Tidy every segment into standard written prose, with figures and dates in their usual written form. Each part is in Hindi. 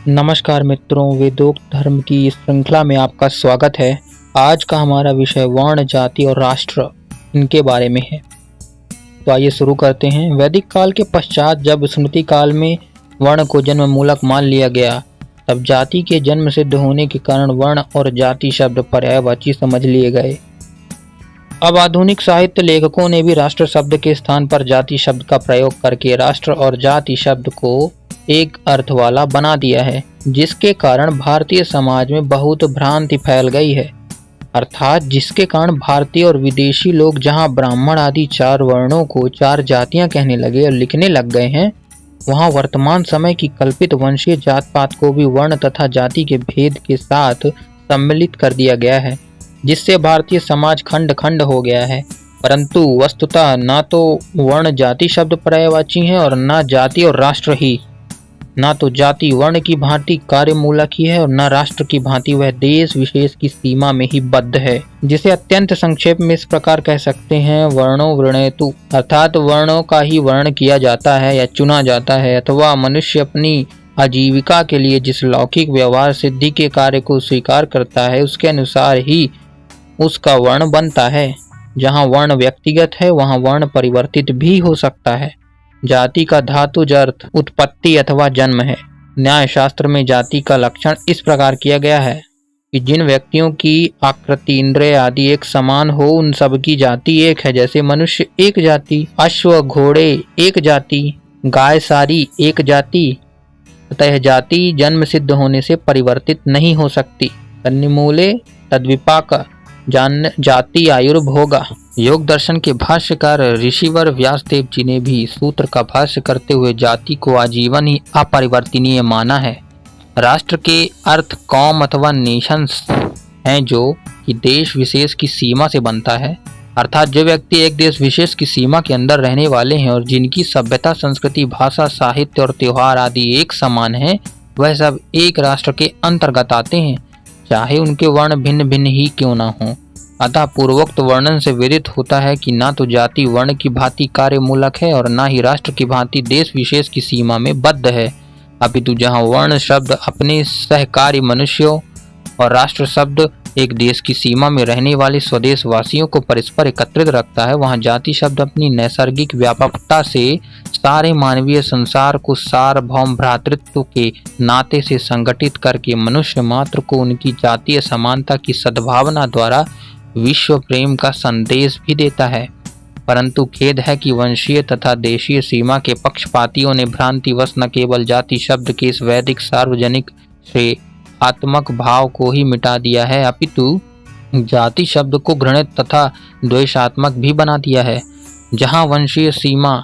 नमस्कार मित्रों, वेदोक्त धर्म की इस श्रृंखला में आपका स्वागत है। आज का हमारा विषय वर्ण, जाति और राष्ट्र इनके बारे में है। तो आइए शुरू करते हैं। वैदिक काल के पश्चात जब स्मृति काल में वर्ण को जन्म मूलक मान लिया गया, तब जाति के जन्म सिद्ध होने के कारण वर्ण और जाति शब्द पर्यायवाची समझ लिए गए। अब आधुनिक साहित्य लेखकों ने भी राष्ट्र शब्द के स्थान पर जाति शब्द का प्रयोग करके राष्ट्र और जाति शब्द को एक अर्थ वाला बना दिया है, जिसके कारण भारतीय समाज में बहुत भ्रांति फैल गई है। अर्थात जिसके कारण भारतीय और विदेशी लोग जहां ब्राह्मण आदि 4 वर्णों को 4 जातियां कहने लगे और लिखने लग गए हैं, वहां वर्तमान समय की कल्पित वंशीय जात पात को भी वर्ण तथा जाति के भेद के साथ सम्मिलित कर दिया गया है, जिससे भारतीय समाज खंड खंड हो गया है। परंतु वस्तुतः न तो वर्ण जाति शब्द पर्यायवाची हैं और न जाति और राष्ट्र ही। न तो जाति वर्ण की भांति कार्य मूलक ही है और न राष्ट्र की भांति वह देश विशेष की सीमा में ही बद्ध है, जिसे अत्यंत संक्षेप में इस प्रकार कह सकते हैं, वर्णो वृणेतु, अर्थात वर्णों का ही वर्ण किया जाता है या चुना जाता है, अथवा मनुष्य अपनी आजीविका के लिए जिस लौकिक व्यवहार सिद्धि के कार्य को स्वीकार करता है उसके अनुसार ही उसका वर्ण बनता है। जहाँ वर्ण व्यक्तिगत है वहाँ वर्ण परिवर्तित भी हो सकता है। जाति का धातुज अर्थ उत्पत्ति अथवा जन्म है। न्याय शास्त्र में जाति का लक्षण इस प्रकार किया गया है कि जिन व्यक्तियों की आकृति, इंद्रिय आदि एक समान हो, उन सब की जाति एक है। जैसे मनुष्य एक जाति, अश्व घोड़े एक जाति, गाय सारी एक जाति। अतः जाति जन्म सिद्ध होने से परिवर्तित नहीं हो सकती। तन्निमूले तद्विपाक जाति आयुर्भोगा। योग दर्शन के भाष्यकार ऋषिवर व्यासदेव जी ने भी सूत्र का भाष्य करते हुए जाति को आजीवन ही अपरिवर्तनीय माना है। राष्ट्र के अर्थ कौम अथवा नेशंस हैं, जो कि देश विशेष की सीमा से बनता है। अर्थात जो व्यक्ति एक देश विशेष की सीमा के अंदर रहने वाले हैं और जिनकी सभ्यता, संस्कृति, भाषा, साहित्य और त्योहार आदि एक समान है, वह सब एक राष्ट्र के अंतर्गत आते हैं, चाहे उनके वर्ण भिन्न भिन्न ही क्यों न हो। अतः पूर्वोक्त वर्णन से विदित होता है कि न तो जाति वर्ण की भांति कार्य मूलक है और न ही राष्ट्र की भांति देश विशेष की सीमा में बद्ध है, अपितु जहाँ वर्ण शब्द अपने सहकारी मनुष्यों और राष्ट्र शब्द एक देश की सीमा में रहने वाले स्वदेश वासियों को परस्पर एकत्रित रखता है, वहाँ जाति शब्द अपनी नैसर्गिक व्यापकता से सारे मानवीय संसार को सार्वभौम भ्रातृत्व के नाते से संगठित करके मनुष्य मात्र को उनकी जातीय समानता की सद्भावना द्वारा विश्व प्रेम का संदेश भी देता है। परंतु खेद है कि वंशीय तथा देशीय सीमा के पक्षपातियों ने भ्रांतिवश न केवल जाति शब्द के इस वैदिक सार्वजनिक श्रेयात्मक भाव को ही मिटा दिया है, अपितु जाति शब्द को घृणित तथा द्वेषात्मक भी बना दिया है। जहाँ वंशीय सीमा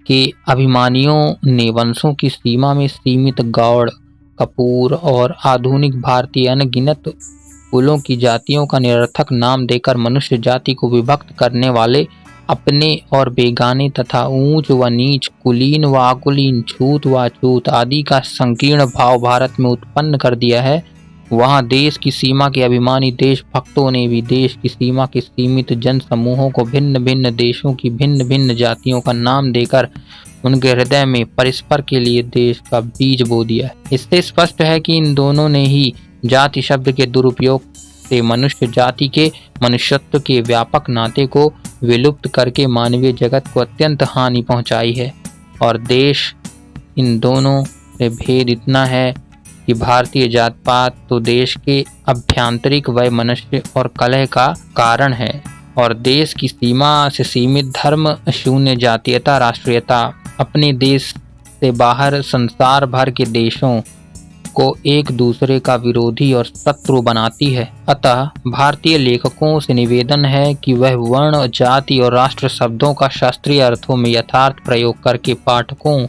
के अभिमानियों ने वंशों की सीमा में सीमित गौड़, कपूर और आधुनिक भारतीय अनगिनत कुलों की जातियों का निरर्थक नाम देकर मनुष्य जाति को विभक्त करने वाले अपने और बेगाने तथा ऊंच व नीच, कुलीन व आकुलीन, छूत व अछूत आदि का संकीर्ण भाव भारत में उत्पन्न कर दिया है, वहाँ देश की सीमा के अभिमानी देशभक्तों ने भी देश की सीमा के सीमित जन समूहों को भिन्न भिन्न देशों की भिन्न भिन्न जातियों का नाम देकर उनके हृदय में परस्पर के लिए देश का बीज बो दिया है। इससे स्पष्ट है कि इन दोनों ने ही जाति शब्द के दुरुपयोग से मनुष्य जाति के मनुष्यत्व के व्यापक नाते को विलुप्त करके मानवीय जगत को अत्यंत हानि पहुंचाई है। और देश इन दोनों से भेद इतना है कि भारतीय जात पात तो देश के आभ्यंतरिक वैमनस्य और कलह का कारण है, और देश की सीमा से सीमित धर्म शून्य जातीयता, राष्ट्रीयता अपने देश से बाहर संसार भर के देशों को एक दूसरे का विरोधी और शत्रु बनाती है। अतः भारतीय लेखकों से निवेदन है कि वह वर्ण, जाति और राष्ट्र शब्दों का शास्त्रीय अर्थों में यथार्थ प्रयोग करके पाठकों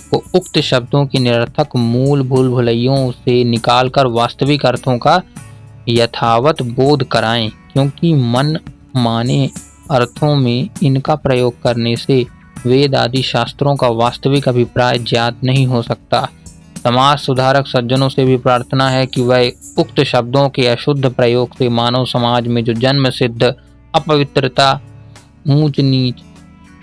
को उक्त शब्दों की निरर्थक मूल भूल भुलैयों से निकालकर वास्तविक अर्थों का यथावत बोध कराएं, क्योंकि मन माने अर्थों में इनका प्रयोग करने से वेद आदि शास्त्रों का वास्तविक अभिप्राय ज्ञात नहीं हो सकता। समाज सुधारक सज्जनों से भी प्रार्थना है कि वह उक्त शब्दों के अशुद्ध प्रयोग से मानव समाज में जो जन्म सिद्ध अपवित्रता, ऊंच नीच,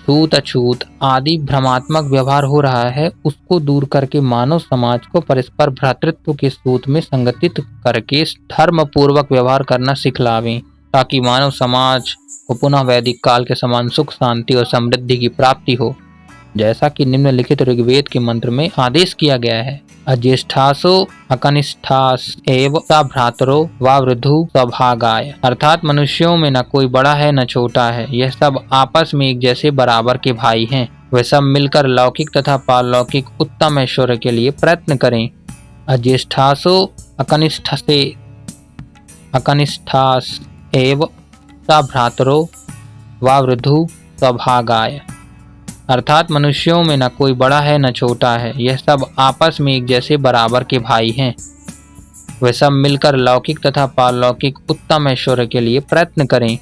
छूत अछूत आदि भ्रमात्मक व्यवहार हो रहा है, उसको दूर करके मानव समाज को परस्पर भ्रातृत्व के सूत में संगठित करके धर्म पूर्वक व्यवहार करना सिखलावें, ताकि मानव समाज को पुनः वैदिक काल के समान सुख शांति और समृद्धि की प्राप्ति हो, जैसा कि निम्नलिखित ऋग्वेद के मंत्र में आदेश किया गया है। अज्येष्ठासो अकनिष्ठास एव भ्रातरो व वृद्धु सभागाय, अर्थात मनुष्यों में न कोई बड़ा है न छोटा है, यह सब आपस में एक जैसे बराबर के भाई हैं। वे सब मिलकर लौकिक तथा पारलौकिक उत्तम ऐश्वर्य के लिए प्रयत्न करें। अज्येष्ठासो अकनिष्ठास एव भ्रातरो व वृद्धु सभागाय, अर्थात मनुष्यों में न कोई बड़ा है न छोटा है, यह सब आपस में एक जैसे बराबर के भाई हैं। वे सब मिलकर लौकिक तथा पारलौकिक उत्तम ऐश्वर्य के लिए प्रयत्न करें।